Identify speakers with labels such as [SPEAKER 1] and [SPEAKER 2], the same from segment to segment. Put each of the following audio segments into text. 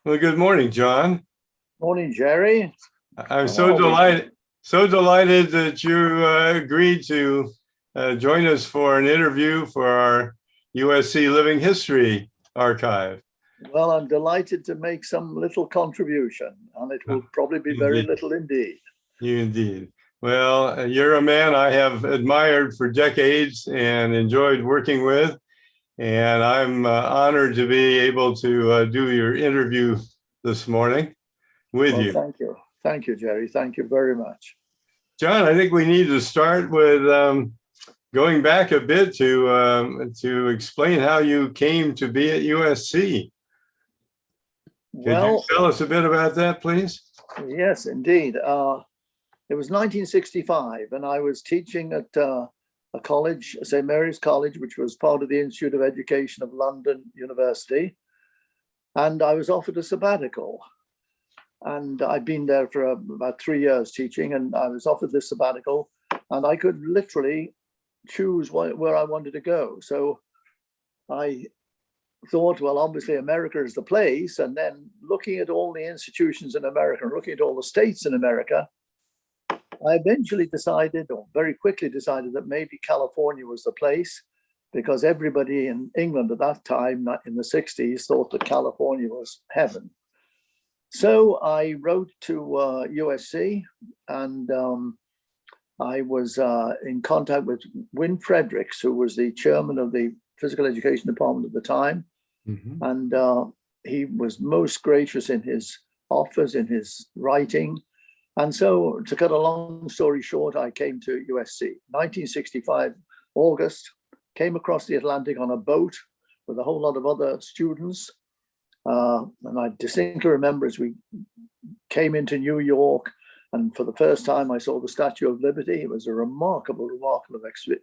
[SPEAKER 1] Well, good morning, John.
[SPEAKER 2] Morning, Jerry.
[SPEAKER 1] I'm
[SPEAKER 2] How are we?
[SPEAKER 1] so delighted that you agreed to join us for an interview for our USC Living History Archive.
[SPEAKER 2] Well, I'm delighted to make some little contribution, and it will probably be very
[SPEAKER 1] Indeed.
[SPEAKER 2] little indeed.
[SPEAKER 1] Indeed. Well, you're a man I have admired for decades and enjoyed working with, and I'm honored to be able to do your interview this morning with
[SPEAKER 2] Well,
[SPEAKER 1] you.
[SPEAKER 2] thank you. Thank you, Jerry. Thank you very much.
[SPEAKER 1] John, I think we need to start with going back a bit to explain how you came to be at USC. Could you tell us a bit about that, please?
[SPEAKER 2] Yes, indeed. It was 1965, and I was teaching at a college, St. Mary's College, which was part of the Institute of Education of London University. And I was offered a sabbatical. And I'd been there for about 3 years teaching, and I was offered this sabbatical, and I could literally choose where I wanted to go. So I thought, well, obviously America is the place. And then looking at all the institutions in America, and looking at all the states in America, I eventually decided, or very quickly decided, that maybe California was the place, because everybody in England at that time, in the 60s, thought that California was heaven. So I wrote to USC, and I was in contact with Win Fredericks, who was the chairman of the physical education department at the time. Mm-hmm. And he was most gracious in his offers, in his writing. And so, to cut a long story short, I came to USC. 1965, August, came across the Atlantic on a boat with a whole lot of other students. And I distinctly remember as we came into New York, and for the first time I saw the Statue of Liberty. It was a remarkable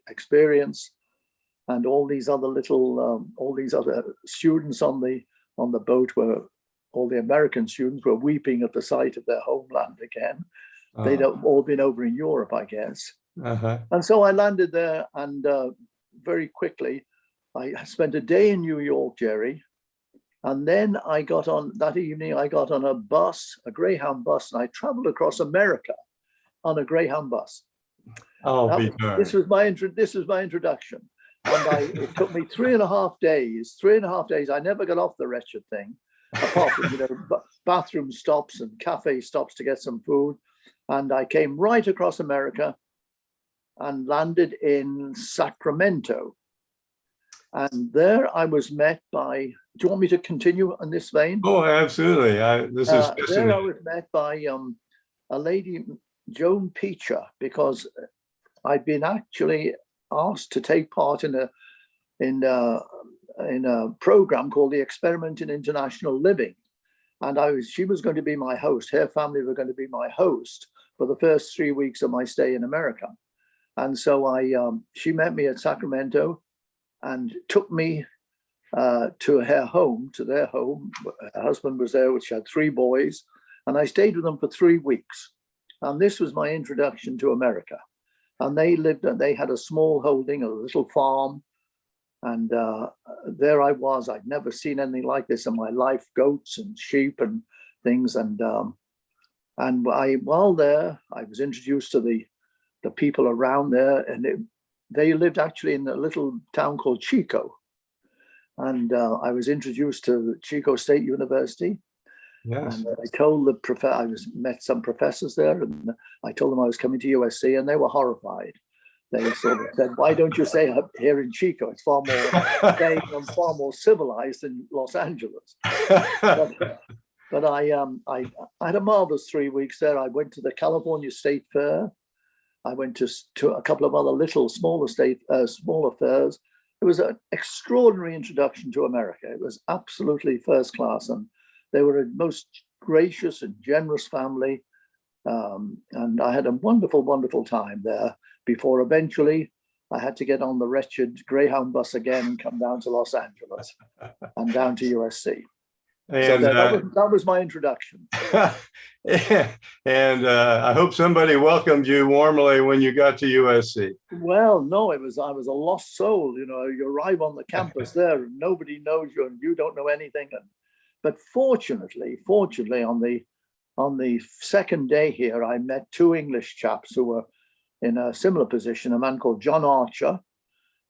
[SPEAKER 2] experience. And all these other students on the boat were, all the American students were weeping at the sight of their homeland again. They'd all been over in Europe, I guess. Uh-huh. And so I landed there, and very quickly, I spent a day in New York, Jerry. And then that evening, I got on a bus, a Greyhound bus, and I traveled across America on a Greyhound bus. This was my introduction. And it took me 3.5 days. 3.5 days. I never got off the wretched thing, apart from bathroom stops and cafe stops to get some food. And I came right across America and landed in Sacramento. And there I was met by, do you want me to continue in this vein?
[SPEAKER 1] Oh, absolutely.
[SPEAKER 2] There I was met by a lady, Joan Peacher, because I'd been actually asked to take part in a program called the Experiment in International Living. And she was going to be my host. Her family were going to be my host for the first 3 weeks of my stay in America. And so she met me at Sacramento and took me to their home. Her husband was there, which had 3 boys, and I stayed with them for 3 weeks. And this was my introduction to America. And they had a small holding, a little farm. And there I was. I'd never seen anything like this in my life, goats and sheep and things. And while there, I was introduced to the people around there, and they lived actually in a little town called Chico. And I was introduced to Chico State University. Yes. And I told met some professors there, and I told them I was coming to USC, and they were horrified. They sort of said, "Why don't you stay up here in Chico? It's far more civilized than Los Angeles." But I had a marvelous 3 weeks there. I went to the California State Fair. I went to a couple of other smaller fairs. It was an extraordinary introduction to America. It was absolutely first class, and they were a most gracious and generous family. And I had a wonderful, wonderful time there before eventually I had to get on the wretched Greyhound bus again and come down to Los Angeles and down to USC. And so that was my introduction.
[SPEAKER 1] And I hope somebody welcomed you warmly when you got to USC.
[SPEAKER 2] Well, no, I was a lost soul. You arrive on the campus there and nobody knows you and you don't know anything. And but fortunately, on the second day here, I met two English chaps who were in a similar position, a man called John Archer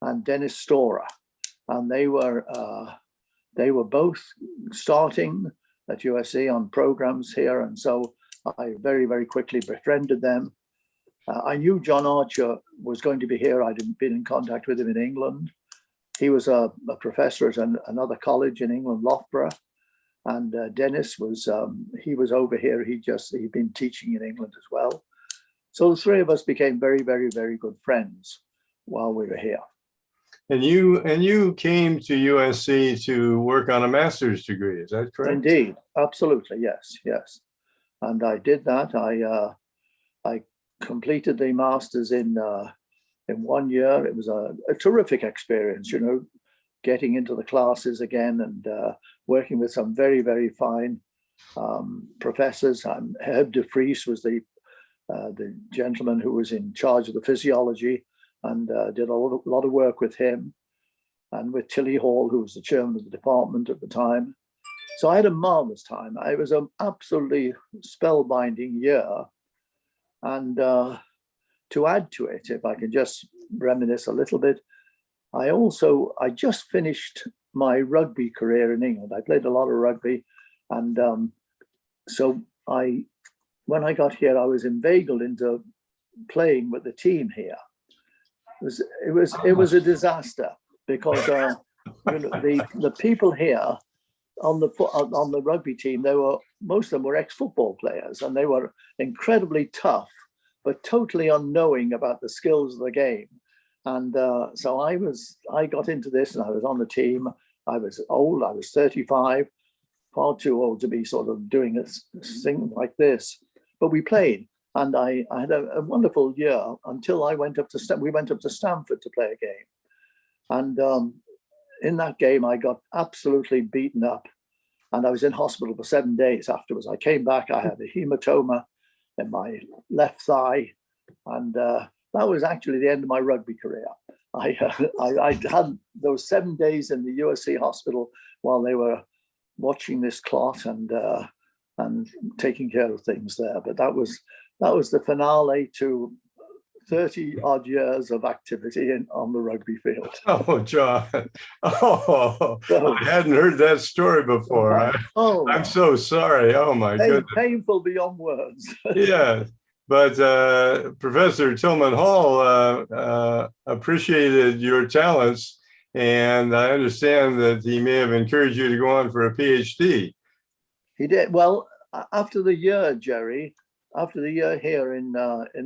[SPEAKER 2] and Dennis Storer. And they were both starting at USC on programs here. And so I very, very quickly befriended them. I knew John Archer was going to be here. I'd been in contact with him in England. He was a professor at another college in England, Loughborough. And Dennis was, he was over here. He'd been teaching in England as well. So the three of us became very, very, very good friends while we were here.
[SPEAKER 1] And you came to USC to work on a master's degree, is that correct?
[SPEAKER 2] Indeed, absolutely, yes, yes. And I did that. I completed the master's in 1 year. It was a terrific experience, you know, getting into the classes again and working with some very, very fine professors. Herb de Vries was the gentleman who was in charge of the physiology, and did a lot of work with him, and with Tilly Hall, who was the chairman of the department at the time. So I had a marvelous time. It was an absolutely spellbinding year. And to add to it, if I can just reminisce a little bit, I just finished my rugby career in England. I played a lot of rugby. And so when I got here, I was inveigled into playing with the team here. It was a disaster because you know, the people here on the rugby team, most of them were ex-football players, and they were incredibly tough, but totally unknowing about the skills of the game. And so I got into this, and I was on the team. I was old. I was 35, far too old to be sort of doing a thing like this. But we played. And I had a wonderful year until we went up to Stamford to play a game. And in that game, I got absolutely beaten up. And I was in hospital for 7 days afterwards. I came back, I had a hematoma in my left thigh. And that was actually the end of my rugby career. I had those 7 days in the USC hospital while they were watching this clot and taking care of things there. But that was the finale to 30 odd years of activity on the rugby field.
[SPEAKER 1] Oh, John. Oh, I hadn't heard that story before. I'm so sorry. Oh, my goodness.
[SPEAKER 2] Painful beyond words.
[SPEAKER 1] Yeah. But Professor Tillman Hall appreciated your talents, and I understand that he may have encouraged you to go on for a PhD. He
[SPEAKER 2] did. Well, after the year, Jerry, after the year here in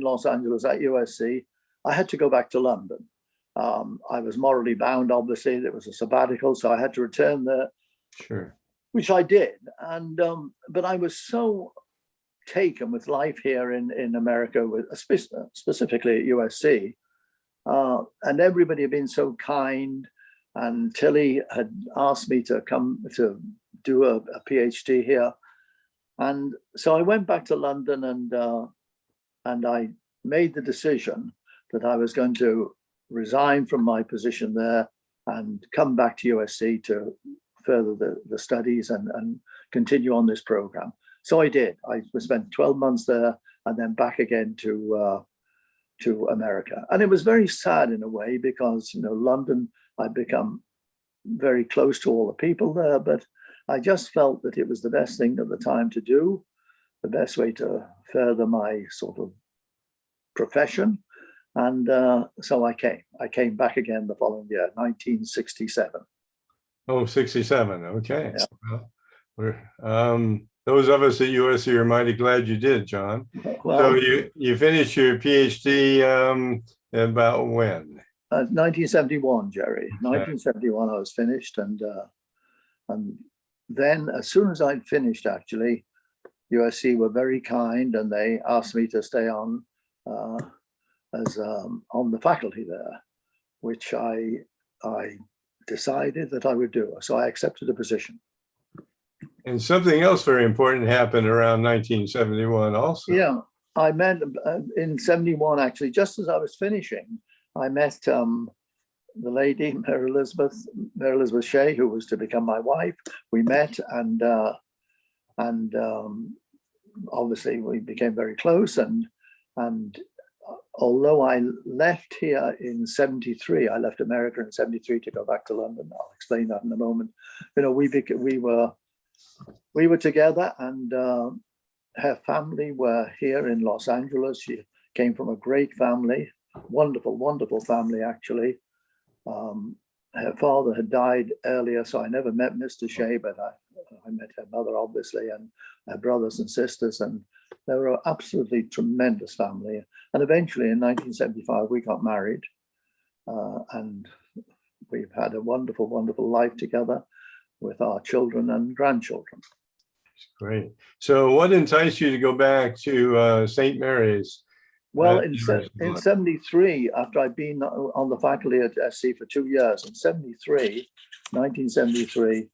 [SPEAKER 2] Los Angeles at USC, I had to go back to London. I was morally bound, obviously. There was a sabbatical, so I had to return there.
[SPEAKER 1] Sure. Which
[SPEAKER 2] I did. And but I was so taken with life here in America, specifically at USC. And everybody had been so kind. And Tilly had asked me to come to do a PhD here. And so I went back to London, and I made the decision that I was going to resign from my position there and come back to USC to further the studies and continue on this program. So I did. I spent 12 months there and then back again to America. And it was very sad in a way because, you know, London, I'd become very close to all the people there, but I just felt that it was the best thing at the time to do, the best way to further my sort of profession. And so I came back again the following year, 1967.
[SPEAKER 1] Oh, 67. Okay.
[SPEAKER 2] Yeah.
[SPEAKER 1] Well, those of us at USC are mighty glad you did, John.
[SPEAKER 2] Well,
[SPEAKER 1] so you finished your PhD about when?
[SPEAKER 2] 1971, Jerry.
[SPEAKER 1] Okay.
[SPEAKER 2] 1971 I was finished, and then as soon as I'd finished, actually, USC were very kind, and they asked me to stay on as on the faculty there, which I decided that I would do. So I accepted the position.
[SPEAKER 1] And something else very important happened around 1971 also.
[SPEAKER 2] Yeah, I met in 71, actually, just as I was finishing, I met the lady, Mary Elizabeth Shea, who was to become my wife. We met, and obviously we became very close. And although I left here in '73, I left America in '73 to go back to London. I'll explain that in a moment. You know, we were together, and her family were here in Los Angeles. She came from a great family, wonderful family, actually. Her father had died earlier, so I never met Mr. Shea, but I met her mother, obviously, and her brothers and sisters, and they were an absolutely tremendous family. And eventually in 1975, we got married, and we've had a wonderful life together with our children and grandchildren.
[SPEAKER 1] Great. So what enticed you to go back to St. Mary's?
[SPEAKER 2] Well, in '73, after I'd been on the faculty at SC for 2 years, in 1973,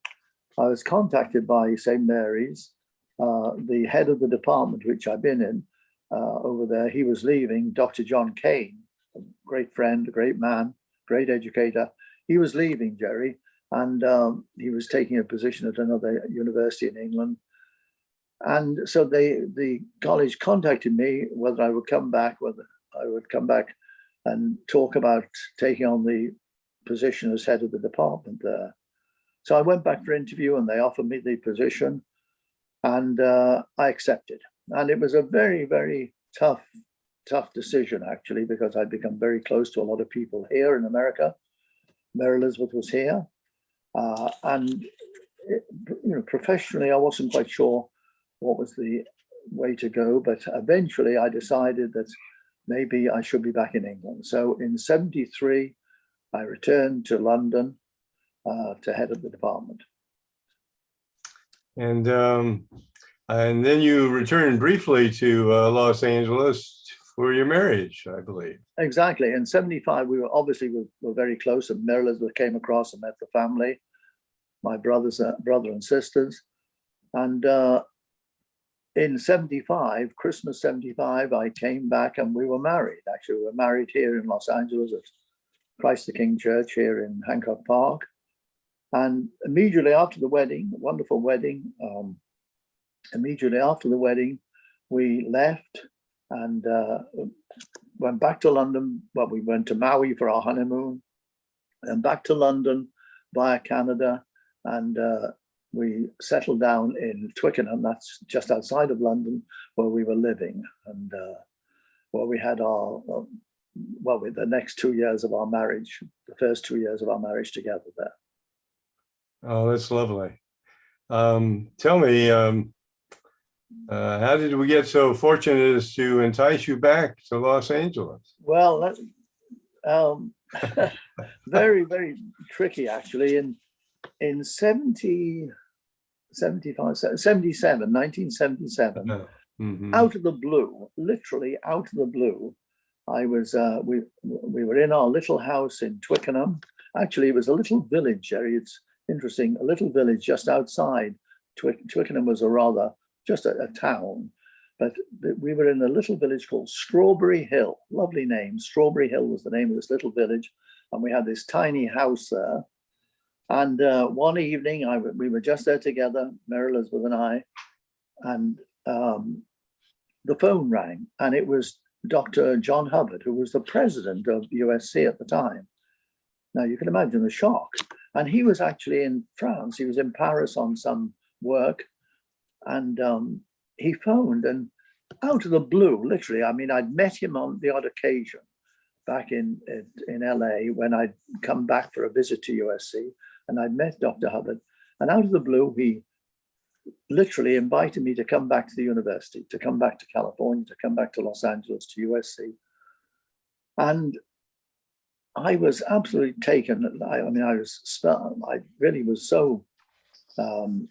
[SPEAKER 2] I was contacted by St. Mary's, the head of the department, which I've been in over there. He was leaving, Dr. John Kane, a great friend, a great man, great educator. He was leaving, Jerry, and he was taking a position at another university in England. And so the college contacted me whether I would come back, and talk about taking on the position as head of the department there. So I went back for interview, and they offered me the position, and I accepted. And it was a very tough decision, actually, because I'd become very close to a lot of people here in America. Mary Elizabeth was here, and professionally, I wasn't quite sure what was the way to go, but eventually I decided that maybe I should be back in England. So in '73, I returned to London to head up the department.
[SPEAKER 1] And then you returned briefly to Los Angeles for your marriage, I believe.
[SPEAKER 2] Exactly. In '75, we were very close, and Mary Elizabeth came across and met the family, my brother and sisters. And in '75, Christmas '75, I came back and we were married. Actually, we were married here in Los Angeles at Christ the King Church here in Hancock Park. And immediately after the wedding, wonderful wedding, immediately after the wedding, we left and went back to London. Well, we went to Maui for our honeymoon and back to London via Canada. And we settled down in Twickenham, that's just outside of London, where we were living, and where we had the next 2 years of our marriage, the first 2 years of our marriage together there.
[SPEAKER 1] Oh, that's lovely. Tell me, how did we get so fortunate as to entice you back to Los Angeles?
[SPEAKER 2] Well, very tricky, actually. In 1977, out of the blue, literally out of the blue, I was we were in our little house in Twickenham. Actually, it was a little village, Jerry. It's interesting, a little village just outside. Twickenham was just a town, but we were in a little village called Strawberry Hill. Lovely name. Strawberry Hill was the name of this little village, and we had this tiny house there. And one evening, we were just there together, Mary Elizabeth and I, and the phone rang, and it was Dr. John Hubbard, who was the president of USC at the time. Now, you can imagine the shock. And he was actually in France. He was in Paris on some work, and he phoned, and out of the blue, literally, I mean, I'd met him on the odd occasion back in LA when I'd come back for a visit to USC. And I met Dr. Hubbard, and out of the blue, he literally invited me to come back to the university, to come back to California, to come back to Los Angeles, to USC. And I was absolutely taken. I really was so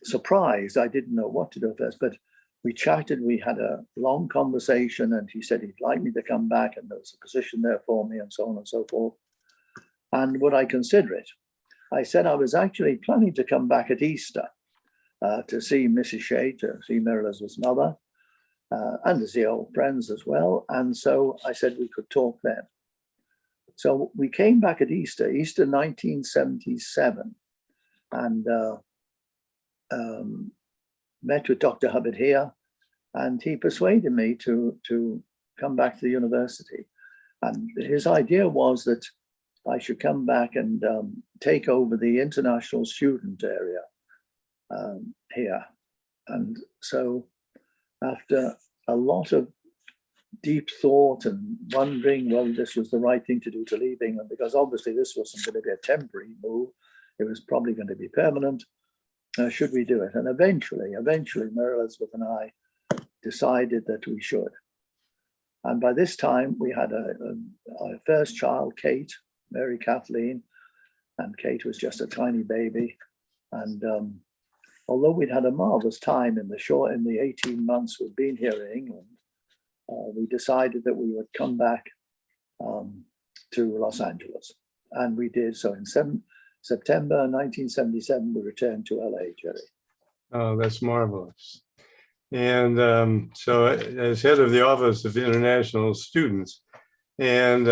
[SPEAKER 2] surprised. I didn't know what to do first, but we chatted. We had a long conversation, and he said he'd like me to come back, and there was a position there for me, and so on and so forth. And would I consider it? I said I was actually planning to come back at Easter to see Mrs. Shea, to see Mary Elizabeth's mother, and to see old friends as well. And so I said we could talk then. So we came back at Easter 1977, and met with Dr. Hubbard here, and he persuaded me to come back to the university. And his idea was that I should come back and take over the international student area here. And so after a lot of deep thought and wondering whether this was the right thing to do to leave England, because obviously this wasn't going to be a temporary move, it was probably going to be permanent. Should we do it? And eventually, Mary Elizabeth and I decided that we should. And by this time, we had our first child, Kate, Mary Kathleen, and Kate was just a tiny baby. And although we'd had a marvelous time in the 18 months we'd been here in England, we decided that we would come back to Los Angeles. And we did. So in September 1977, we returned to LA, Jerry.
[SPEAKER 1] Oh, that's marvelous. And so as head of the Office of International Students, and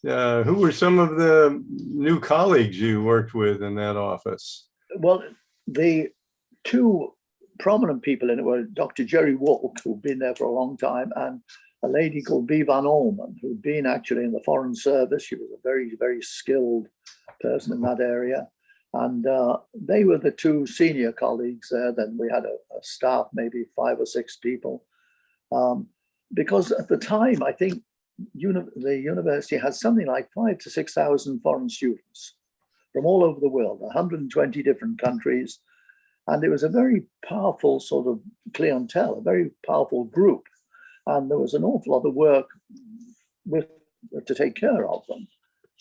[SPEAKER 1] who were some of the new colleagues you worked with in that office?
[SPEAKER 2] Well, the two prominent people in it were Dr. Jerry Wolk, who'd been there for a long time, and a lady called Bee Van Olman, who'd been actually in the Foreign Service. She was a very, very skilled person in that area. And they were the two senior colleagues there. Then we had a staff, maybe 5 or 6 people. Because at the time, I think the university had something like 5,000 to 6,000 foreign students from all over the world, 120 different countries. And it was a very powerful sort of clientele, a very powerful group. And there was an awful lot of work to take care of them.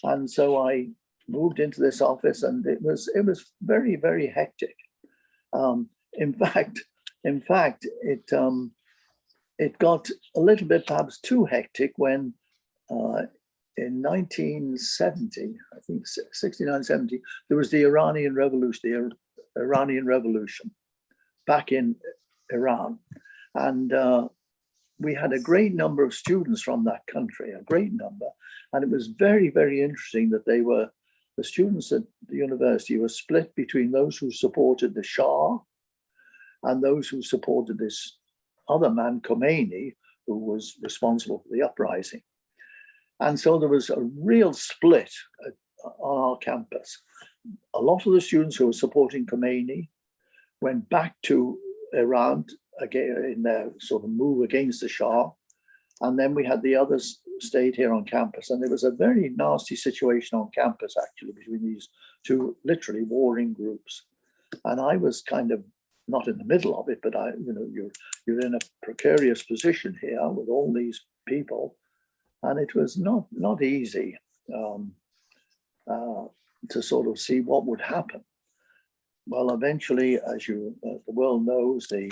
[SPEAKER 2] And so I moved into this office, and it was very, very hectic. In fact, it got a little bit perhaps too hectic when in 1970, I think 69, 70, there was the Iranian Revolution back in Iran. And we had a great number of students from that country, a great number. And it was very, very interesting that the students at the university were split between those who supported the Shah and those who supported this other man, Khomeini, who was responsible for the uprising. And so there was a real split on our campus. A lot of the students who were supporting Khomeini went back to Iran again in their sort of move against the Shah. And then we had the others stayed here on campus. And there was a very nasty situation on campus, actually, between these two literally warring groups. And I was kind of not in the middle of it, but you're in a precarious position here with all these people. And it was not easy to sort of see what would happen. Well, eventually, as the world knows, the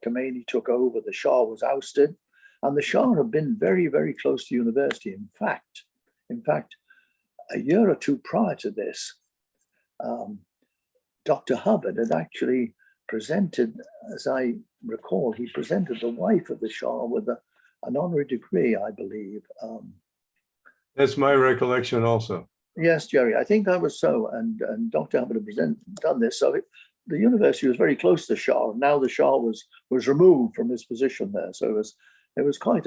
[SPEAKER 2] Khomeini took over, the Shah was ousted, and the Shah had been very, very close to the university. In fact, a year or two prior to this, Dr. Hubbard had actually presented, as I recall, he presented the wife of the Shah with an honorary degree, I believe.
[SPEAKER 1] That's my recollection also.
[SPEAKER 2] Yes, Jerry, I think that was so. And Dr. Hubbard had done this. So the university was very close to the Shah. Now the Shah was removed from his position there. So it was quite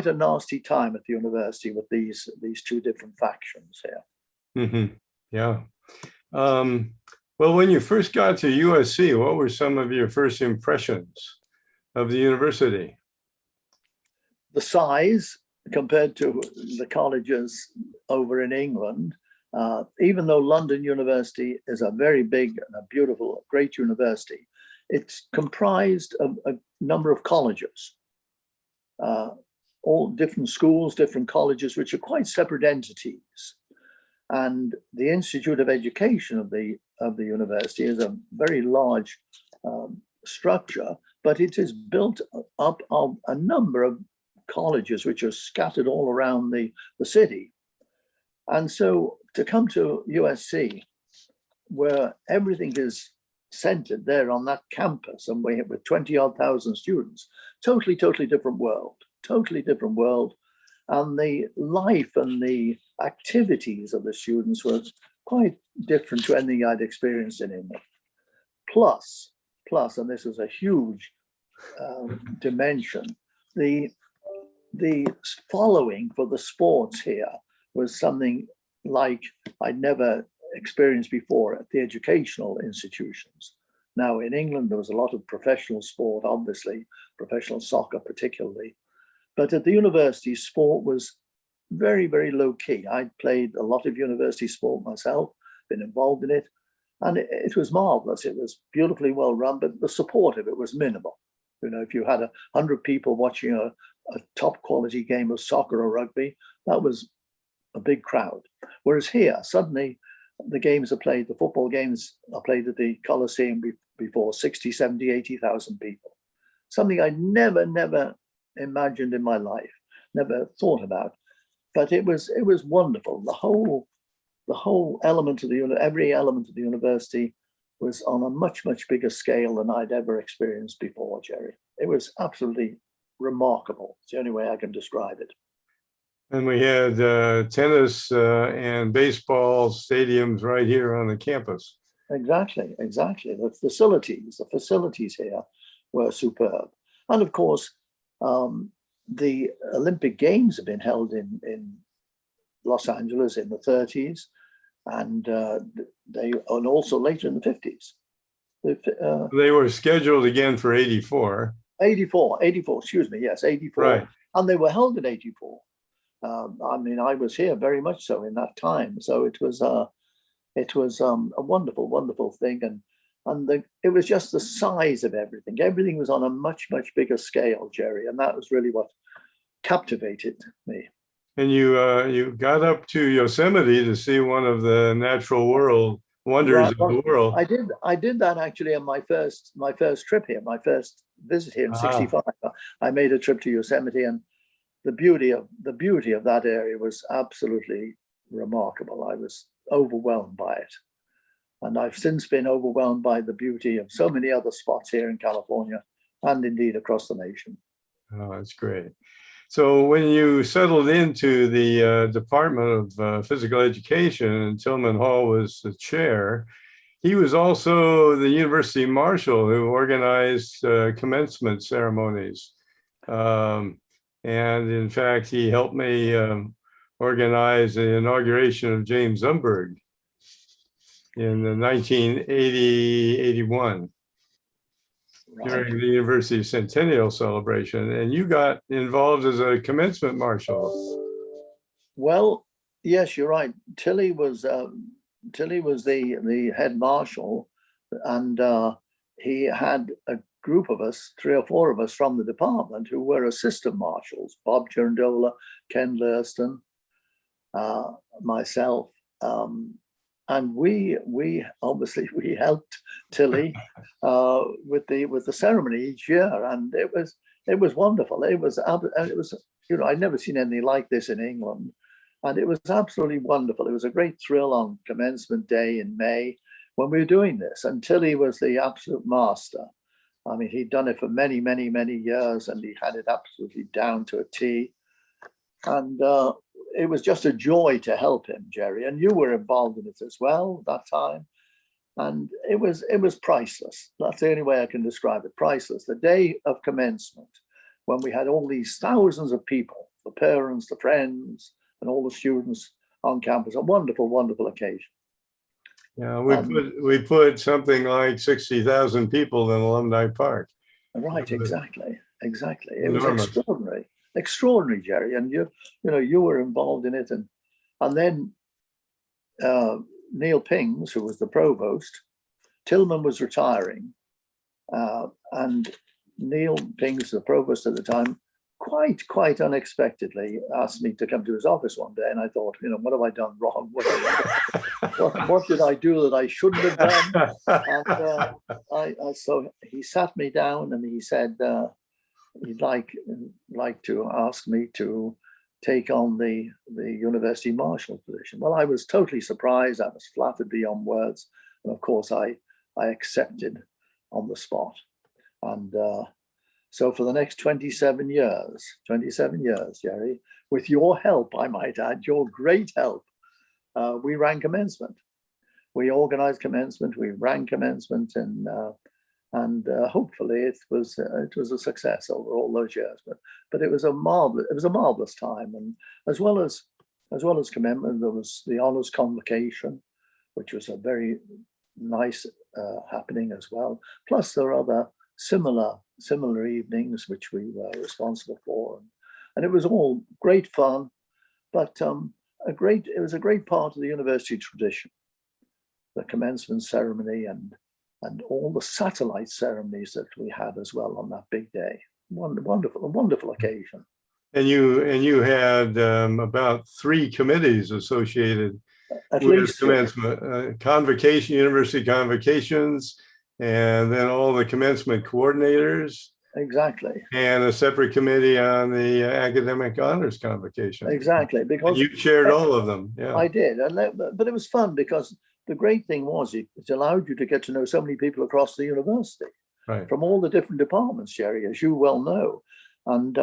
[SPEAKER 2] a nasty time at the university with these two different factions here.
[SPEAKER 1] Mm-hmm. Yeah. Well, when you first got to USC, what were some of your first impressions of the university?
[SPEAKER 2] The size compared to the colleges over in England, even though London University is a very big and a beautiful, great university, it's comprised of a number of colleges, all different schools, different colleges, which are quite separate entities. And the Institute of Education of the university is a very large structure, but it is built up of a number of colleges which are scattered all around the city. And so to come to USC, where everything is centered there on that campus, and with 20,000 students, totally different world. and the life and the activities of the students were quite different to anything I'd experienced in England. Plus, and this was a huge dimension, the following for the sports here was something like I'd never experienced before at the educational institutions. Now, in England, there was a lot of professional sport, obviously, professional soccer particularly. But at the university, sport was very, very low key. I'd played a lot of university sport myself, been involved in it, and it was marvelous. It was beautifully well run, but the support of it was minimal. You know, if you had 100 people watching a top quality game of soccer or rugby, that was a big crowd. Whereas here, suddenly the games are played, the football games are played at the Coliseum before 60, 70, 80,000 people. Something I never imagined in my life, never thought about. But it was wonderful. The whole element of every element of the university was on a much bigger scale than I'd ever experienced before, Jerry. It was absolutely remarkable. It's the only way I can describe it.
[SPEAKER 1] And we had tennis and baseball stadiums right here on the campus.
[SPEAKER 2] Exactly. The facilities here were superb. And of course, the Olympic Games have been held in Los Angeles in the 30s, and also later in the 50s.
[SPEAKER 1] They were scheduled again for 84.
[SPEAKER 2] 84, excuse me, yes, 84.
[SPEAKER 1] Right.
[SPEAKER 2] And they were held in 84. I mean, I was here very much so in that time. So it was a wonderful thing. And it was just the size of everything. Everything was on a much bigger scale, Jerry. And that was really what captivated me.
[SPEAKER 1] And you got up to Yosemite to see one of the natural wonders of the world.
[SPEAKER 2] I did that actually on my first trip here, my first visit here in '65. I made a trip to Yosemite, and the beauty of that area was absolutely remarkable. I was overwhelmed by it. And I've since been overwhelmed by the beauty of so many other spots here in California and indeed across the nation.
[SPEAKER 1] Oh, that's great. So when you settled into the Department of Physical Education, and Tillman Hall was the chair, he was also the university marshal who organized commencement ceremonies. And in fact, he helped me organize the inauguration of James Umberg in the 1980-81 during the university centennial celebration. And you got involved as a commencement marshal.
[SPEAKER 2] Well, yes, you're right. Tilly was the head marshal, and he had a group of us, 3 or 4 of us from the department, who were assistant marshals: Bob Girandola, Ken Lurston, myself, and we obviously helped Tilly with the ceremony each year, and it was wonderful. It was I'd never seen anything like this in England, and it was absolutely wonderful. It was a great thrill on commencement day in May when we were doing this, and Tilly was the absolute master. I mean, he'd done it for many years, and he had it absolutely down to a T. And it was just a joy to help him, Jerry. And you were involved in it as well at that time. And it was priceless. That's the only way I can describe it. Priceless. The day of commencement, when we had all these thousands of people, the parents, the friends, and all the students on campus, a wonderful occasion.
[SPEAKER 1] Yeah, we put something like 60,000 people in Alumni Park.
[SPEAKER 2] Right, exactly. It was extraordinary, Jerry. And you were involved in it, and then Neil Pings, who was the provost, Tillman was retiring, and Neil Pings, the provost at the time, quite unexpectedly asked me to come to his office one day, and I thought, what have I done wrong? What did I do that I shouldn't have done? And so he sat me down and he said he'd like to ask me to take on the university marshal position. Well, I was totally surprised. I was flattered beyond words, and of course I accepted on the spot. And So for the next 27 years, Jerry, with your help, I might add, your great help, we ran commencement. We organized commencement, we ran commencement, and hopefully it was a success over all those years. But it was a marvelous time, and as well as commencement, there was the honors convocation, which was a very nice happening as well. Plus, there are other similar evenings which we were responsible for, and it was all great fun, but it was a great part of the university tradition, the commencement ceremony and all the satellite ceremonies that we had as well on that big day. Wonderful occasion.
[SPEAKER 1] And you had about 3 committees associated
[SPEAKER 2] At
[SPEAKER 1] with
[SPEAKER 2] least
[SPEAKER 1] commencement, convocation, university convocations, and then all the commencement coordinators.
[SPEAKER 2] Exactly.
[SPEAKER 1] And a separate committee on the academic honors convocation.
[SPEAKER 2] Exactly, because
[SPEAKER 1] and you chaired all of them. Yeah,
[SPEAKER 2] I did, but it was fun because the great thing was it allowed you to get to know so many people across the university,
[SPEAKER 1] right,
[SPEAKER 2] from all the different departments, Jerry, as you well know, and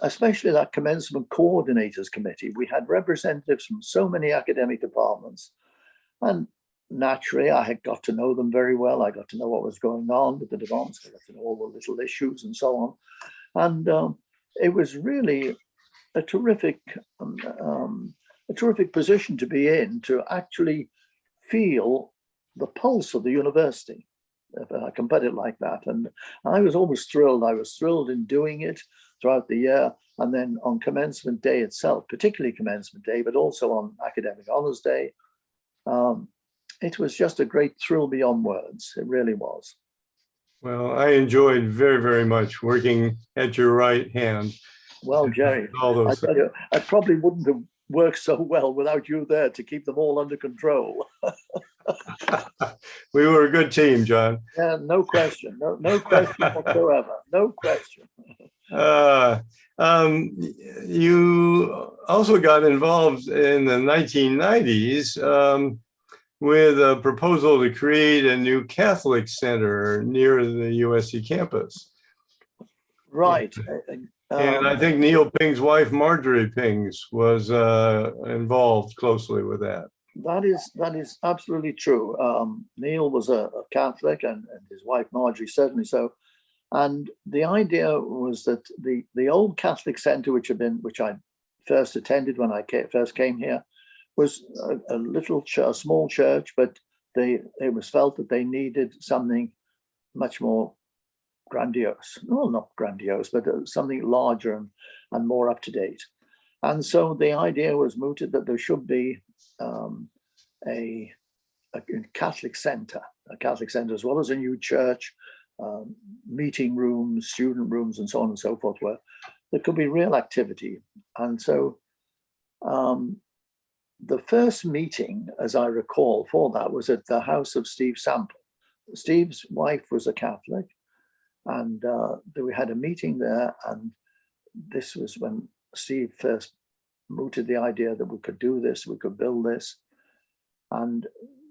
[SPEAKER 2] especially that commencement coordinators committee. We had representatives from so many academic departments, and naturally, I had got to know them very well. I got to know what was going on with the departments. I got to know all the little issues and so on. And it was really a terrific position to be in, to actually feel the pulse of the university, if I can put it like that. And I was always thrilled. I was thrilled in doing it throughout the year. And then on commencement day itself, particularly commencement day, but also on academic honors day, it was just a great thrill beyond words. It really was.
[SPEAKER 1] well, I enjoyed very, very much working at your right hand.
[SPEAKER 2] Well, Jerry, I tell you, I probably wouldn't have worked so well without you there to keep them all under control.
[SPEAKER 1] We were a good team, John.
[SPEAKER 2] Yeah, no question. No question whatsoever. No question.
[SPEAKER 1] You also got involved in the 1990s with a proposal to create a new Catholic center near the USC campus.
[SPEAKER 2] Right.
[SPEAKER 1] And I think Neil Ping's wife, Marjorie Pings, was involved closely with that.
[SPEAKER 2] That is absolutely true. Neil was a Catholic, and his wife, Marjorie, certainly so. And the idea was that the old Catholic center, which I first attended when I first came here, was a small church, but it was felt that they needed something much more grandiose. Well, not grandiose, but something larger and more up to date. And so the idea was mooted that there should be a Catholic center, as well as a new church, meeting rooms, student rooms, and so on and so forth, where there could be real activity. And so the first meeting, as I recall, for that was at the house of Steve Sample. Steve's wife was a Catholic, and we had a meeting there, and this was when Steve first mooted the idea that we could do this, we could build this. And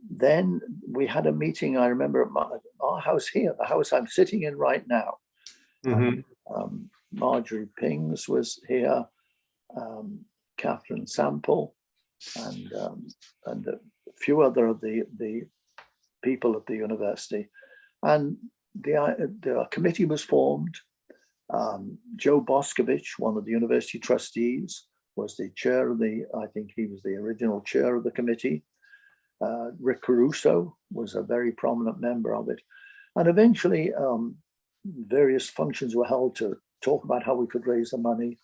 [SPEAKER 2] then we had a meeting, I remember, at our house here, the house I'm sitting in right now.
[SPEAKER 1] Mm-hmm.
[SPEAKER 2] And, Marjorie Pings was here, Catherine Sample, and a few other of the people at the university. And the committee was formed. Joe Boscovich, one of the university trustees, was the chair of I think he was the original chair of the committee. Rick Caruso was a very prominent member of it. And eventually various functions were held to talk about how we could raise the money.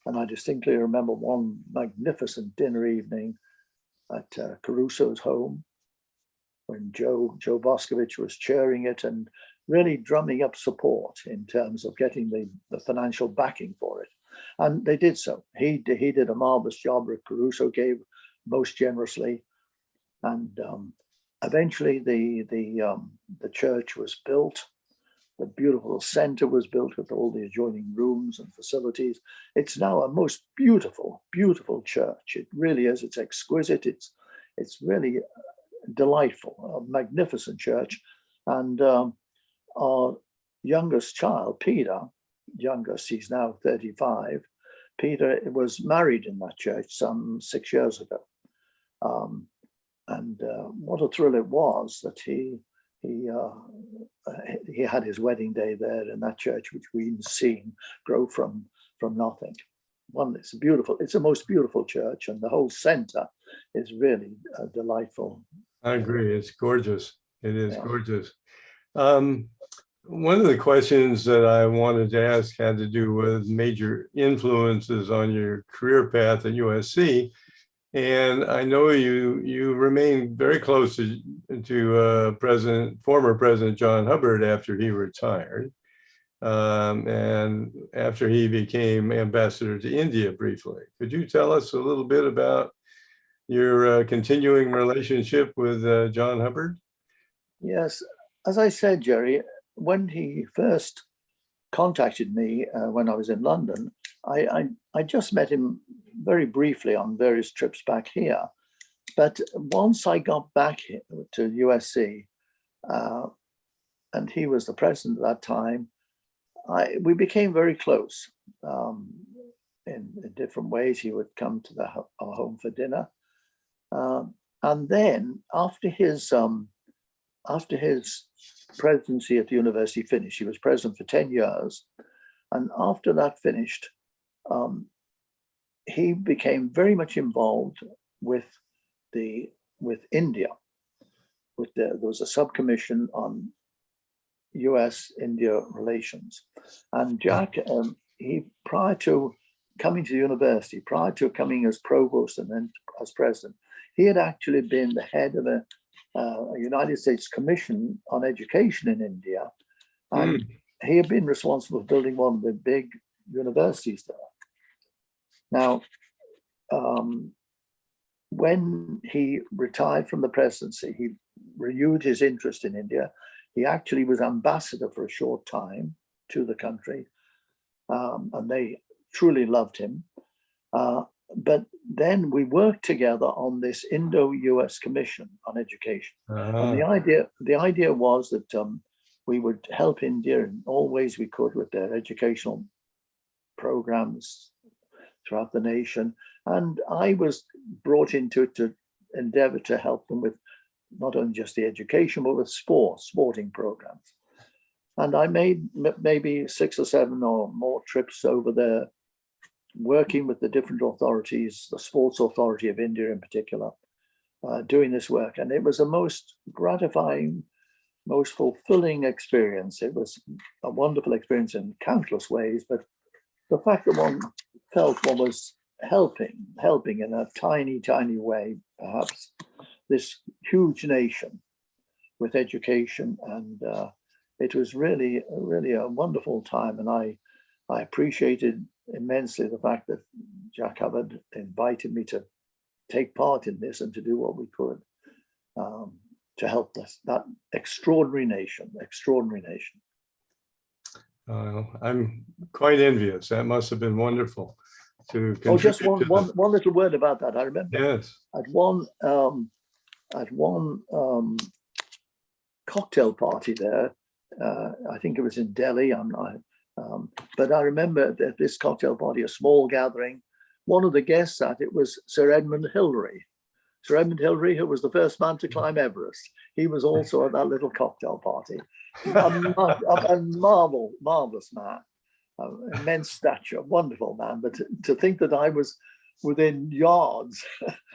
[SPEAKER 2] And I distinctly remember one magnificent dinner evening at Caruso's home, when Joe Boscovich was chairing it and really drumming up support in terms of getting the financial backing for it. And they did so. He did a marvelous job. Rick Caruso gave most generously. And eventually the church was built. The beautiful center was built with all the adjoining rooms and facilities. It's now a most beautiful, beautiful church. It really is. It's exquisite. It's really delightful, a magnificent church. And our youngest child, Peter, youngest, he's now 35. Peter was married in that church some 6 years ago. And what a thrill it was that he had his wedding day there in that church, which we've seen grow from nothing. It's beautiful. It's the most beautiful church, and the whole center is really delightful.
[SPEAKER 1] I agree. It's gorgeous. It is
[SPEAKER 2] Yeah.
[SPEAKER 1] gorgeous. One of the questions that I wanted to ask had to do with major influences on your career path at USC. And I know you remain very close to former President John Hubbard after he retired, and after he became ambassador to India briefly. Could you tell us a little bit about your continuing relationship with John Hubbard?
[SPEAKER 2] Yes, as I said, Jerry, when he first contacted me when I was in London, I just met him very briefly on various trips back here. But once I got back to USC, and he was the president at that time, we became very close in different ways. He would come to our home for dinner. And then after his presidency at the university finished, he was president for 10 years. And after that finished, he became very much involved with India. There was a subcommission on US-India relations. And Jack, prior to coming to the university, prior to coming as provost and then as president, he had actually been the head of a United States Commission on Education in India. And he had been responsible for building one of the big universities there. Now, when he retired from the presidency, he renewed his interest in India. He actually was ambassador for a short time to the country, and they truly loved him. But then we worked together on this Indo-US Commission on Education. And the idea was that we would help India in all ways we could with their educational programs throughout the nation. And I was brought into it to endeavor to help them with not only just the education, but with sporting programs. And I made maybe 6 or 7 or more trips over there, working with the different authorities, the Sports Authority of India in particular, doing this work. And it was a most gratifying, most fulfilling experience. It was a wonderful experience in countless ways, but the fact that one felt one was helping in a tiny, tiny way, perhaps, this huge nation with education. And it was really, really a wonderful time. And I appreciated immensely the fact that Jack Hubbard invited me to take part in this and to do what we could to help that extraordinary nation.
[SPEAKER 1] I'm quite envious. That must have been wonderful to contribute.
[SPEAKER 2] Oh, just one little word about that. I remember at one cocktail party there. I think it was in Delhi. But I remember at this cocktail party, a small gathering, one of the guests at it was Sir Edmund Hillary. Sir Edmund Hillary, who was the first man to climb Everest. He was also at that little cocktail party. A marvelous man, immense stature, wonderful man. But to think that I was within yards,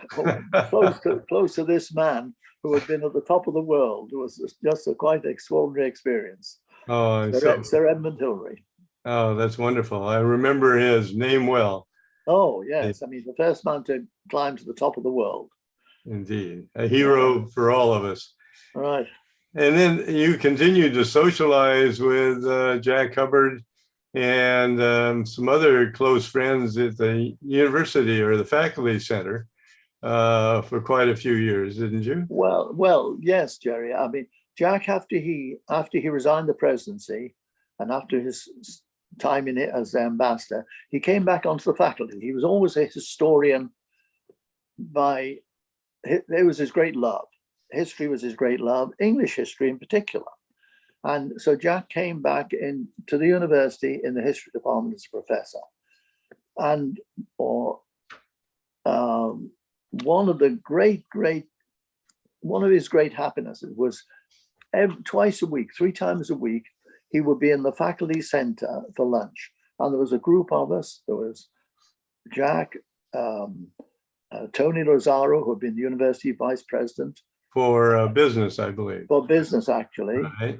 [SPEAKER 2] close to this man who had been at the top of the world, was just a quite extraordinary experience.
[SPEAKER 1] Oh,
[SPEAKER 2] Sir Edmund Hillary.
[SPEAKER 1] Oh, that's wonderful. I remember his name well.
[SPEAKER 2] Oh, yes. I mean, the first man to climb to the top of the world.
[SPEAKER 1] Indeed. A hero for all of us.
[SPEAKER 2] All right.
[SPEAKER 1] And then you continued to socialize with Jack Hubbard and some other close friends at the university or the faculty center for quite a few years, didn't you?
[SPEAKER 2] Well, yes, Jerry. I mean, Jack, after he resigned the presidency and after his time in it as the ambassador, he came back onto the faculty. He was always a historian. It was his great love. History was his great love, English history in particular. And so Jack came back to the university in the history department as a professor. And one of his great happinesses was twice a week, 3 times a week, he would be in the faculty center for lunch. And there was a group of us. There was Jack, Tony Lozaro, who had been the university vice president.
[SPEAKER 1] For business, I believe.
[SPEAKER 2] For business, actually.
[SPEAKER 1] Right.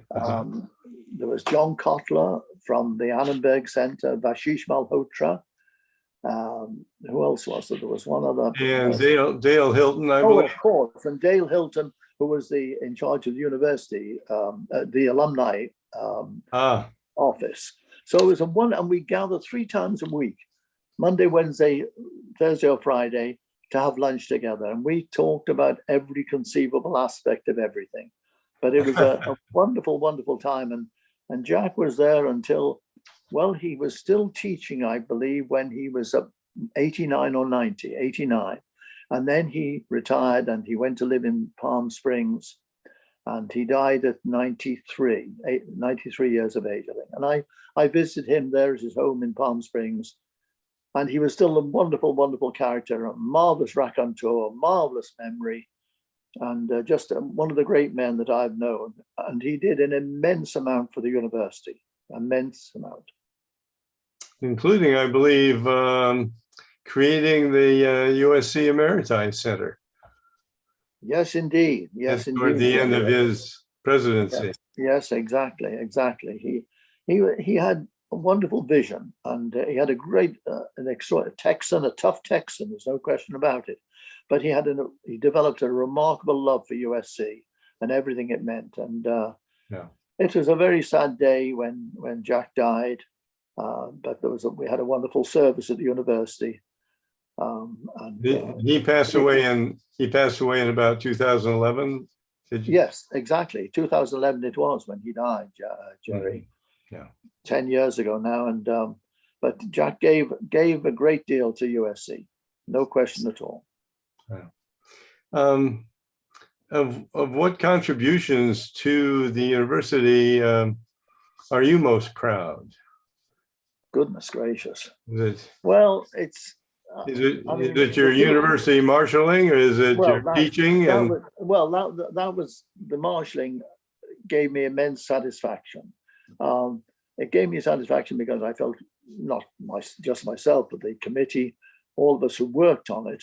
[SPEAKER 2] There was John Kotler from the Annenberg Center, Vashish Malhotra. Who else was there? There was one other.
[SPEAKER 1] And Dale Hilton, I believe.
[SPEAKER 2] Of course. And Dale Hilton, who was in charge of the university, the alumni office. So it was and we gathered 3 times a week, Monday, Wednesday, Thursday or Friday, to have lunch together. And we talked about every conceivable aspect of everything. But it was a wonderful, wonderful time. And Jack was there until, well, he was still teaching, I believe, when he was 89 or 90, 89. And then he retired and he went to live in Palm Springs. And he died at 93 years of age, I think. And I visited him there at his home in Palm Springs. And he was still a wonderful, wonderful character, a marvelous raconteur, marvelous memory, and just one of the great men that I've known. And he did an immense amount for the university, immense amount. Including,
[SPEAKER 1] I believe, creating the USC Emeritus Center.
[SPEAKER 2] Yes, indeed. Yes, indeed.
[SPEAKER 1] Toward the end of his presidency.
[SPEAKER 2] Yes, exactly. He had a wonderful vision, and he had a great, a tough Texan. There's no question about it. But he developed a remarkable love for USC and everything it meant. And it was a very sad day when Jack died. But we had a wonderful service at the university.
[SPEAKER 1] He passed away in about 2011.
[SPEAKER 2] Yes, exactly. 2011 it was when he died, Jerry.
[SPEAKER 1] Yeah,
[SPEAKER 2] 10 years ago now. And but Jack gave a great deal to USC, no question at all.
[SPEAKER 1] Yeah. Of what contributions to the university are you most proud?
[SPEAKER 2] Goodness gracious.
[SPEAKER 1] Well,
[SPEAKER 2] it's.
[SPEAKER 1] Is it your university marshalling, or is it your teaching?
[SPEAKER 2] That was the marshalling gave me immense satisfaction. It gave me satisfaction because I felt not just myself, but the committee, all of us who worked on it,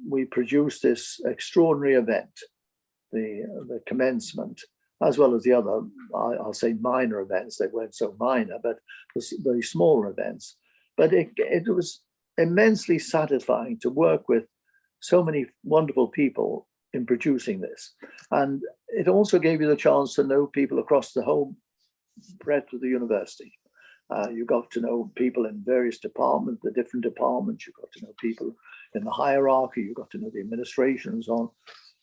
[SPEAKER 2] we produced this extraordinary event, the commencement, as well as the other, I'll say minor events. They weren't so minor, but the smaller events. But it was immensely satisfying to work with so many wonderful people in producing this. And it also gave you the chance to know people across the whole breadth of the university. You got to know people in various departments, the different departments. You got to know people in the hierarchy. You got to know the administration and so on.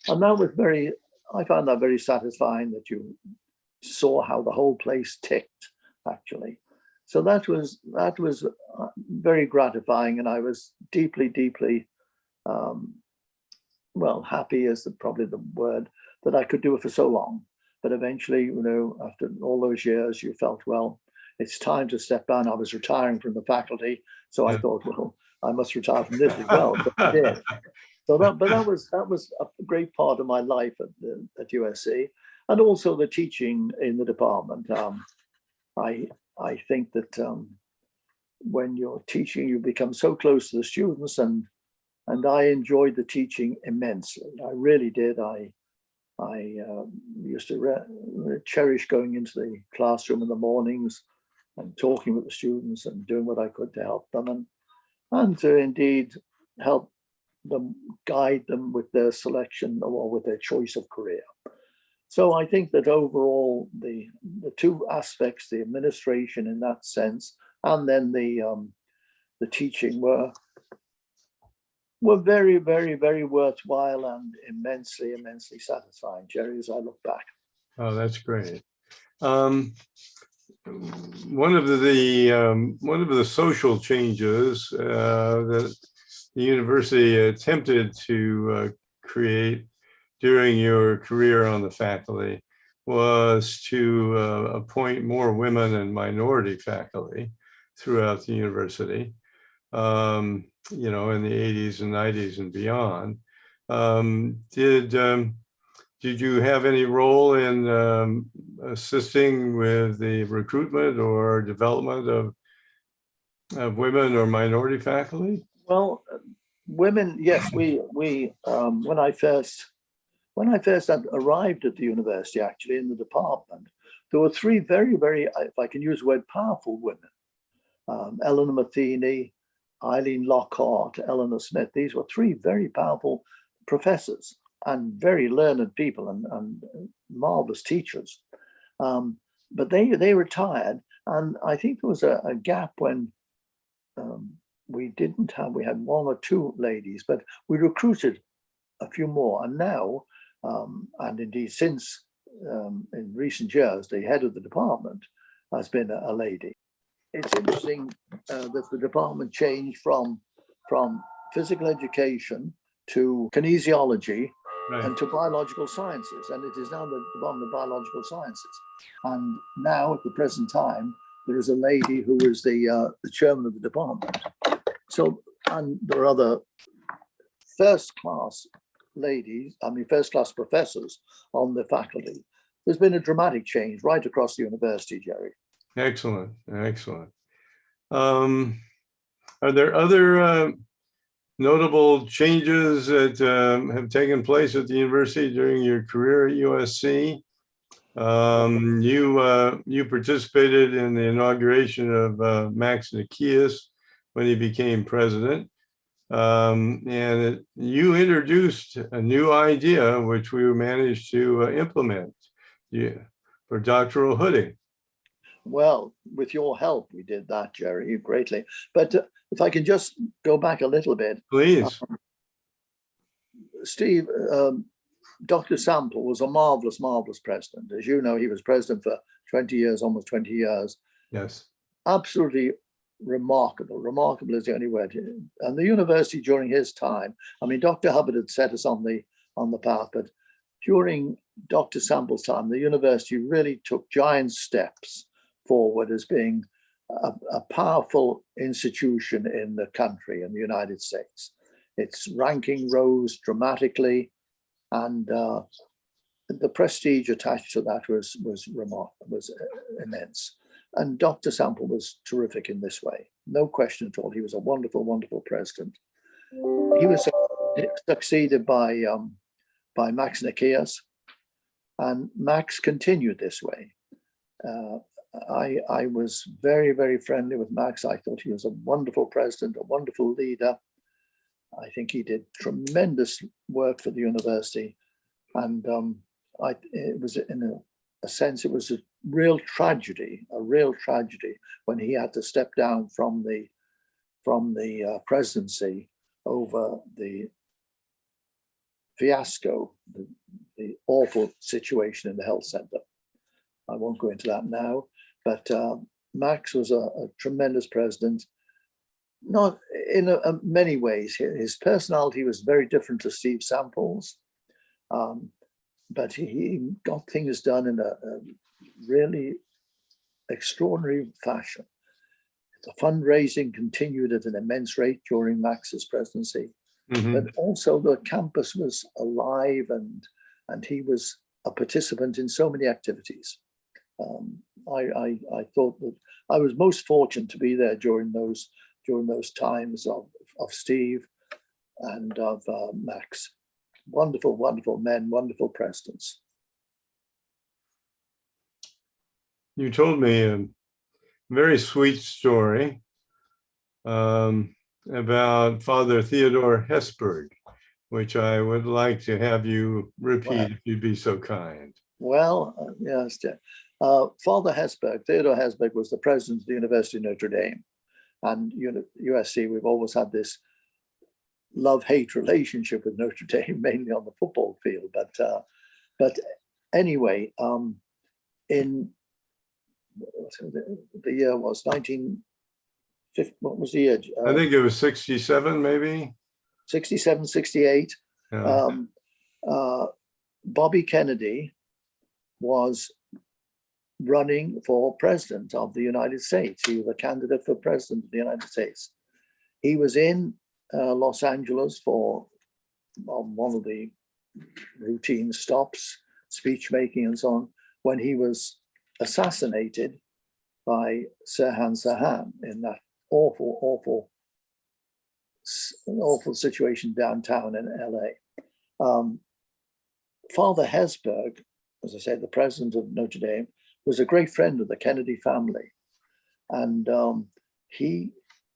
[SPEAKER 2] And that was I found that very satisfying, that you saw how the whole place ticked, actually. So that was very gratifying, and I was deeply, deeply, happy is probably the word, that I could do it for so long. But eventually, after all those years, you felt, well, it's time to step down. I was retiring from the faculty, so I thought, well, I must retire from this as well. So I did. So that was a great part of my life at USC, and also the teaching in the department. I think that when you're teaching, you become so close to the students, and I enjoyed the teaching immensely. I really did. I used to cherish going into the classroom in the mornings and talking with the students and doing what I could to help them and to indeed help them, guide them with their selection or with their choice of career. So I think that overall, the two aspects, the administration in that sense, and then the teaching were very, very, very worthwhile and immensely, immensely satisfying, Jerry, as I look back.
[SPEAKER 1] Oh, that's great. One of the social changes that the university attempted to create during your career on the faculty was to appoint more women and minority faculty throughout the university, you know, in the 80s and 90s and beyond. Did you have any role in assisting with the recruitment or development of women or minority faculty?
[SPEAKER 2] Well, women, yes, we when I first arrived at the university, actually in the department, there were three very, if I can use the word, powerful women. Eleanor Matheny, Eileen Lockhart, Eleanor Smith. These were three very powerful professors and very learned people and marvelous teachers. But they retired, and I think there was a gap when we had one or two ladies, but we recruited a few more. And now, and indeed since in recent years, the head of the department has been a lady. It's interesting that the department changed from physical education to kinesiology, right, and to biological sciences, and it is now the Department of Biological Sciences. And now, at the present time, there is a lady who is the chairman of the department. So, and there are other first-class professors on the faculty. There's been a dramatic change right across the university, Jerry.
[SPEAKER 1] Excellent, excellent. Are there other notable changes that have taken place at the university during your career at USC? You participated in the inauguration of Max Nikias when he became president, and you introduced a new idea which we managed to implement for doctoral hooding.
[SPEAKER 2] Well, with your help, we did that, Jerry, greatly. But if I can just go back a little bit.
[SPEAKER 1] Please.
[SPEAKER 2] Steve, Dr. Sample was a marvelous, marvelous president. As you know, he was president for 20 years, almost 20 years.
[SPEAKER 1] Yes.
[SPEAKER 2] Absolutely remarkable. Remarkable is the only word. And the university during his time, I mean, Dr. Hubbard had set us on the path, but during Dr. Sample's time, the university really took giant steps forward as being a powerful institution in the country, in the United States. Its ranking rose dramatically, and the prestige attached to that was immense. And Dr. Sample was terrific in this way, no question at all. He was a wonderful, wonderful president. He was succeeded by Max Nikias, and Max continued this way. I was very, very friendly with Max. I thought he was a wonderful president, a wonderful leader. I think he did tremendous work for the university. And it was, in a sense, it was a real tragedy when he had to step down from the presidency over the fiasco, the awful situation in the health center. I won't go into that now, but Max was a tremendous president. Not in many ways. His personality was very different to Steve Sample's, but he got things done in a really extraordinary fashion. The fundraising continued at an immense rate during Max's presidency, but also the campus was alive, and he was a participant in so many activities. I thought that I was most fortunate to be there during those times of Steve and of Max. Wonderful, wonderful men, wonderful presidents.
[SPEAKER 1] You told me a very sweet story about Father Theodor Hesbach, which I would like to have you repeat, if you'd be so kind.
[SPEAKER 2] Well, yes, Father Hesbach, Theodor Hesbach, was the president of the University of Notre Dame. And USC, we've always had this love-hate relationship with Notre Dame, mainly on the football field. But anyway, in the year was 1950. What was the year?
[SPEAKER 1] I think it was 67, maybe.
[SPEAKER 2] 67, 68.
[SPEAKER 1] Yeah.
[SPEAKER 2] Bobby Kennedy was running for president of the United States. He was a candidate for president of the United States. He was in Los Angeles for one of the routine stops, speech making and so on, when he was assassinated by Sirhan Sirhan in that awful situation downtown in LA. Father Hesbach, as I said, the president of Notre Dame, was a great friend of the Kennedy family. And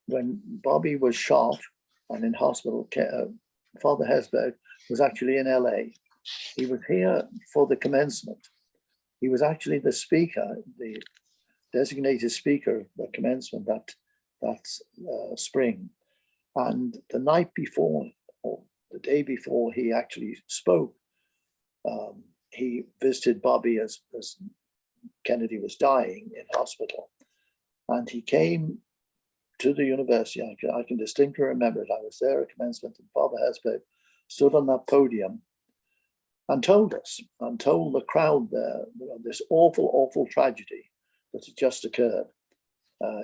[SPEAKER 2] when Bobby was shot and in hospital, Father Hesbach was actually in LA. He was here for the commencement. He was actually the speaker, the designated speaker of the commencement that spring. And the night before, or the day before he actually spoke, he visited Bobby as Kennedy was dying in hospital. And he came to the university. I can distinctly remember it. I was there at commencement, and Father Hesbach stood on that podium and told us, and told the crowd there, this awful tragedy that had just occurred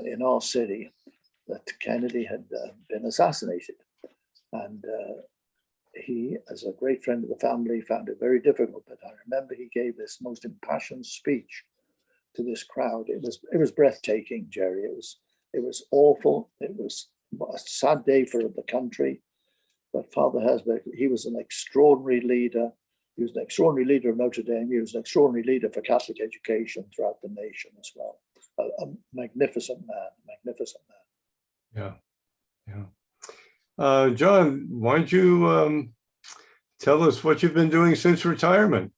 [SPEAKER 2] in our city, that Kennedy had been assassinated. And he, as a great friend of the family, found it very difficult. But I remember he gave this most impassioned speech to this crowd. It was breathtaking, Jerry. It was awful. It was a sad day for the country. But Father Hesbach, he was an extraordinary leader. He was an extraordinary leader of Notre Dame. He was an extraordinary leader for Catholic education throughout the nation as well. A magnificent man.
[SPEAKER 1] Yeah. John, why don't you tell us what you've been doing since retirement?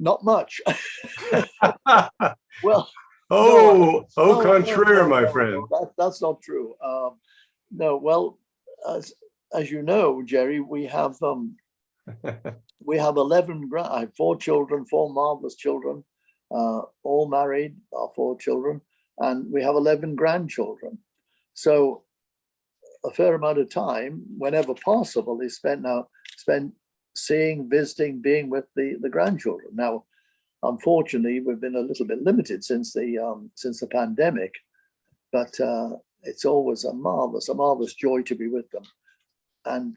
[SPEAKER 2] Not much. Well,
[SPEAKER 1] contraire, my friend.
[SPEAKER 2] That's not true. No, well, as you know, Jerry, we have 11. I have 4 children, 4 marvelous children, all married. Our 4 children, and we have 11 grandchildren. So a fair amount of time, whenever possible, is spent seeing, visiting, being with the grandchildren. Now, unfortunately, we've been a little bit limited since the pandemic, but it's always a marvelous joy to be with them. And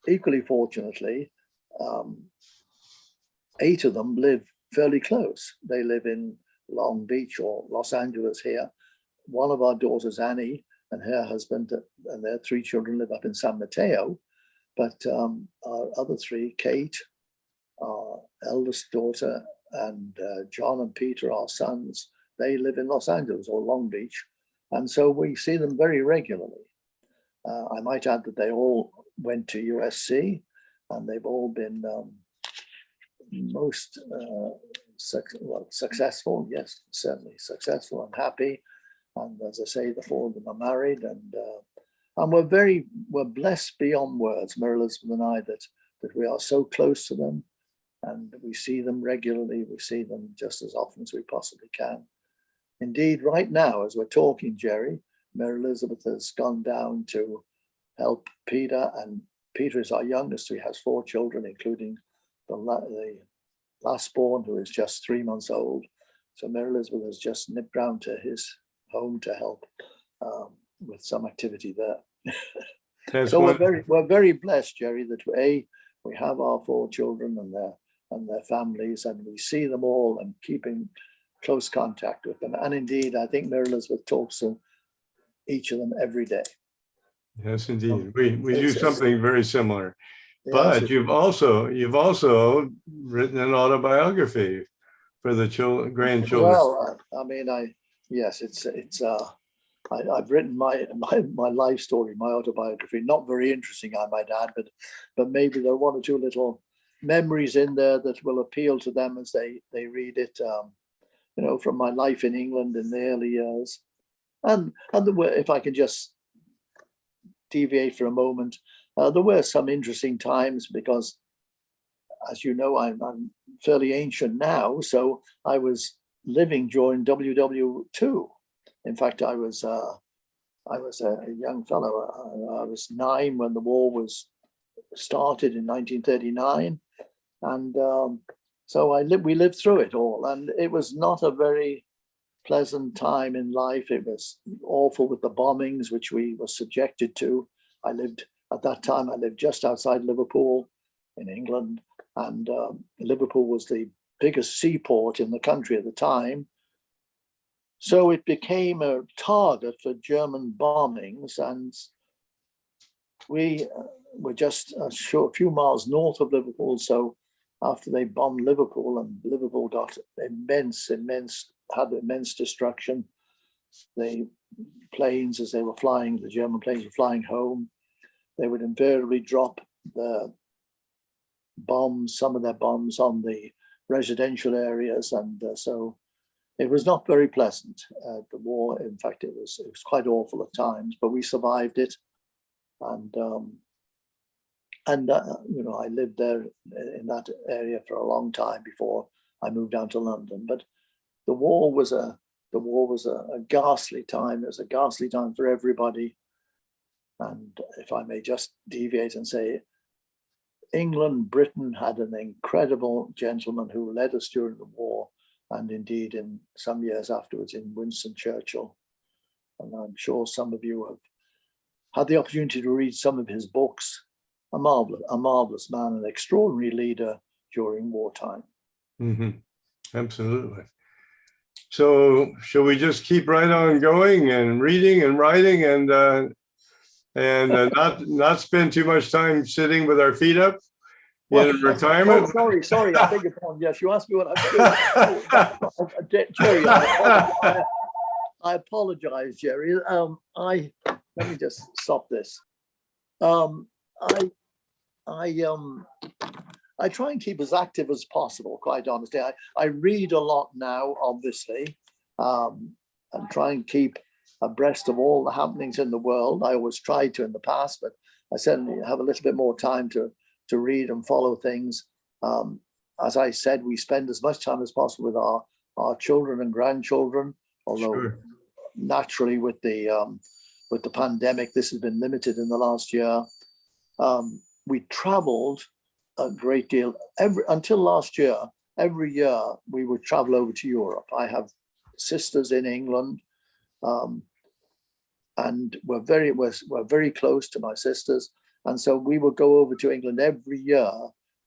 [SPEAKER 2] equally fortunately, 8 of them live fairly close. They live in Long Beach or Los Angeles here. One of our daughters, Annie, and her husband and their 3 children live up in San Mateo. But our other 3, Kate, our eldest daughter, and John and Peter, our sons, they live in Los Angeles or Long Beach. And so we see them very regularly. I might add that they all went to USC, and they've all been most successful. Yes, certainly successful and happy. And as I say, the 4 of them are married, and we're blessed beyond words, Mary Elizabeth and I, that we are so close to them, and we see them regularly. We see them just as often as we possibly can. Indeed, right now, as we're talking, Jerry, Mary Elizabeth has gone down to help Peter, and Peter is our youngest. He has 4 children, including the last born, who is just 3 months old. So Mary Elizabeth has just nipped round to his home to help with some activity there. So we're very blessed, Jerry, that we have our 4 children and their families, and we see them all and keep in close contact with them. And indeed, I think Mary Elizabeth talks to each of them every day.
[SPEAKER 1] Yes, indeed. We do something very similar.
[SPEAKER 2] Yes,
[SPEAKER 1] but you've also written an autobiography for the grandchildren.
[SPEAKER 2] Well, I've written my life story, my autobiography. Not very interesting, I might add, but maybe there are 1 or 2 little memories in there that will appeal to them as they read it. From my life in England in the early years, and if I can just deviate for a moment, there were some interesting times because, as you know, I'm fairly ancient now, so I was living during WW2. In fact, I was a young fellow. I was 9 when the war was started in 1939, and So we lived through it all, and it was not a very pleasant time in life. It was awful with the bombings, which we were subjected to. At that time, I lived just outside Liverpool in England, and Liverpool was the biggest seaport in the country at the time. So it became a target for German bombings, and we were just a few miles north of Liverpool. So after they bombed Liverpool, and Liverpool got had immense destruction, the planes, as they were flying, the German planes were flying home, they would invariably drop some of their bombs on the residential areas. And so it was not very pleasant, the war. In fact, it was quite awful at times, but we survived it. And I lived there in that area for a long time before I moved down to London. But the war was a ghastly time. It was a ghastly time for everybody. And if I may just deviate and say, England, Britain had an incredible gentleman who led us during the war, and indeed in some years afterwards, in Winston Churchill. And I'm sure some of you have had the opportunity to read some of his books. A marvelous man, an extraordinary leader during wartime.
[SPEAKER 1] Mm-hmm. Absolutely. So shall we just keep right on going and reading and writing and not spend too much time sitting with our feet up in retirement?
[SPEAKER 2] Sorry, I beg your pardon. Yes, you asked me what I'm doing. Jerry, I apologize, Jerry. Let me just stop this. I try and keep as active as possible, quite honestly. I read a lot now, obviously, and try and keep abreast of all the happenings in the world. I always tried to in the past, but I certainly have a little bit more time to read and follow things. As I said, we spend as much time as possible with our children and grandchildren, although
[SPEAKER 1] Sure.
[SPEAKER 2] Naturally with the pandemic, this has been limited in the last year. We traveled a great deal. Until last year, every year we would travel over to Europe. I have sisters in England, and we're very close to my sisters. And so we would go over to England every year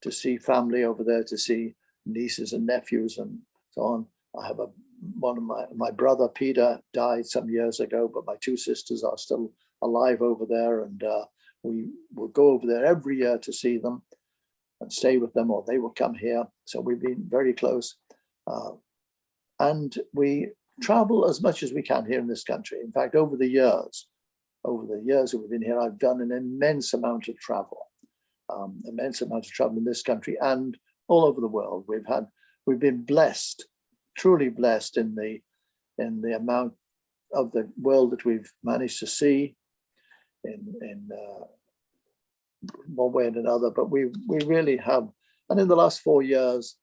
[SPEAKER 2] to see family over there, to see nieces and nephews and so on. I have one of my brother Peter died some years ago, but my two sisters are still alive over there, and we will go over there every year to see them and stay with them, or they will come here. So we've been very close, and we travel as much as we can here in this country. In fact, over the years that we've been here, I've done an immense amount of travel in this country and all over the world. We've been blessed, truly blessed in the amount of the world that we've managed to see in one way and another. But we really have, and in the last 4 years,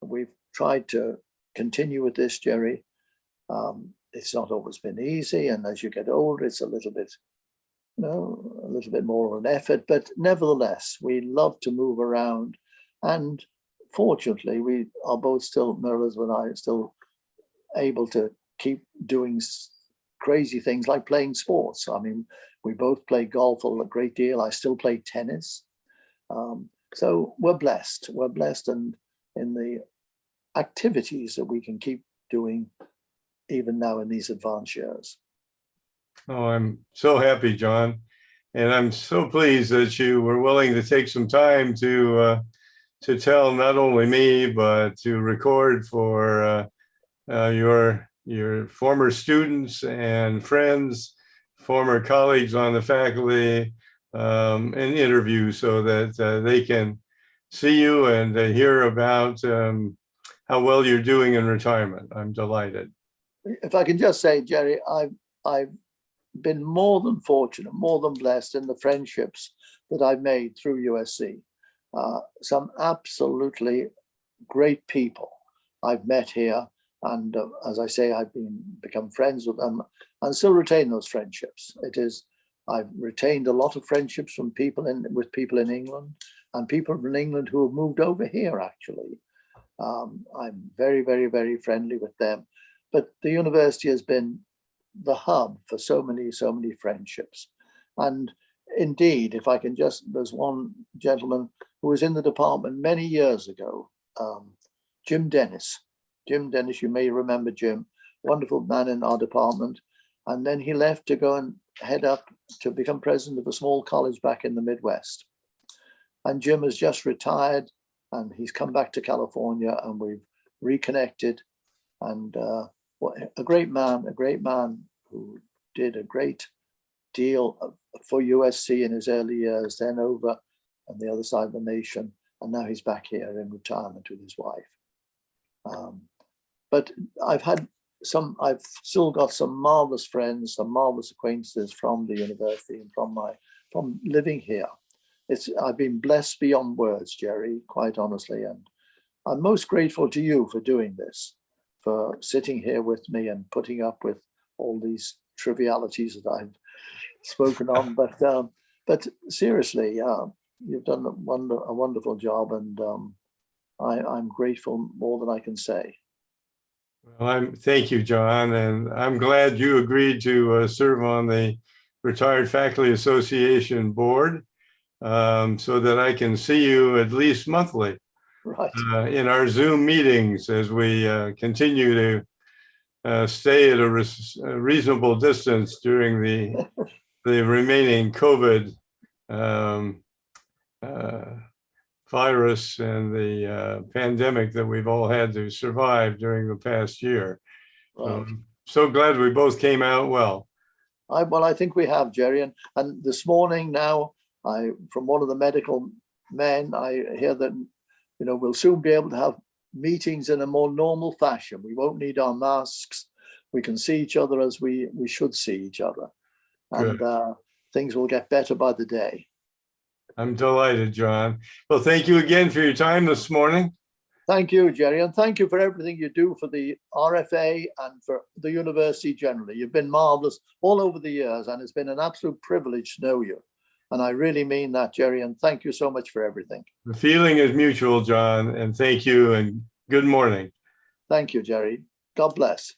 [SPEAKER 2] we've tried to continue with this, Jerry. It's not always been easy, and as you get older, it's a little bit more of an effort. But nevertheless, we love to move around, and fortunately, we are both still, Meryl's and I, still able to keep doing crazy things like playing sports. I mean, we both play golf a great deal. I still play tennis. So we're blessed. We're blessed in the activities that we can keep doing even now in these advanced years.
[SPEAKER 1] Oh, I'm so happy, John. And I'm so pleased that you were willing to take some time to tell not only me, but to record for your former students and friends, former colleagues on the faculty, an interview so that they can see you and hear about how well you're doing in retirement. I'm delighted.
[SPEAKER 2] If I can just say, Jerry, I've been more than fortunate, more than blessed in the friendships that I've made through USC. Some absolutely great people I've met here. And as I say, I've become friends with them and still retain those friendships. I've retained a lot of friendships with people in England, and people from England who have moved over here, actually. I'm very, very, very friendly with them. But the university has been the hub for so many friendships. And indeed, if I can just, there's one gentleman who was in the department many years ago, Jim Dennis. Jim Dennis, you may remember Jim, wonderful man in our department. And then he left to go and head up to become president of a small college back in the Midwest. And Jim has just retired and he's come back to California and we've reconnected. And a great man who did a great deal for USC in his early years, then over on the other side of the nation. And now he's back here in retirement with his wife. But I've still got some marvelous friends, some marvelous acquaintances from the university and from living here. I've been blessed beyond words, Jerry, quite honestly. And I'm most grateful to you for doing this, for sitting here with me and putting up with all these trivialities that I've spoken on. But seriously, you've done a wonderful job, and I'm grateful more than I can say.
[SPEAKER 1] Well, thank you, John, and I'm glad you agreed to serve on the Retired Faculty Association board so that I can see you at least monthly,
[SPEAKER 2] right,
[SPEAKER 1] in our Zoom meetings as we continue to stay at a reasonable distance during the remaining COVID virus and the pandemic that we've all had to survive during the past year.
[SPEAKER 2] right.
[SPEAKER 1] So glad we both came out well.
[SPEAKER 2] I think we have, Jerry. And this morning now, from one of the medical men, I hear that we'll soon be able to have meetings in a more normal fashion. We won't need our masks. We can see each other as we should see each other.
[SPEAKER 1] Good.
[SPEAKER 2] And things will get better by the day.
[SPEAKER 1] I'm delighted, John. Well, thank you again for your time this morning.
[SPEAKER 2] Thank you, Jerry. And thank you for everything you do for the RFA and for the university generally. You've been marvelous all over the years, and it's been an absolute privilege to know you. And I really mean that, Jerry. And thank you so much for everything.
[SPEAKER 1] The feeling is mutual, John, and thank you and good morning.
[SPEAKER 2] Thank you, Jerry. God bless.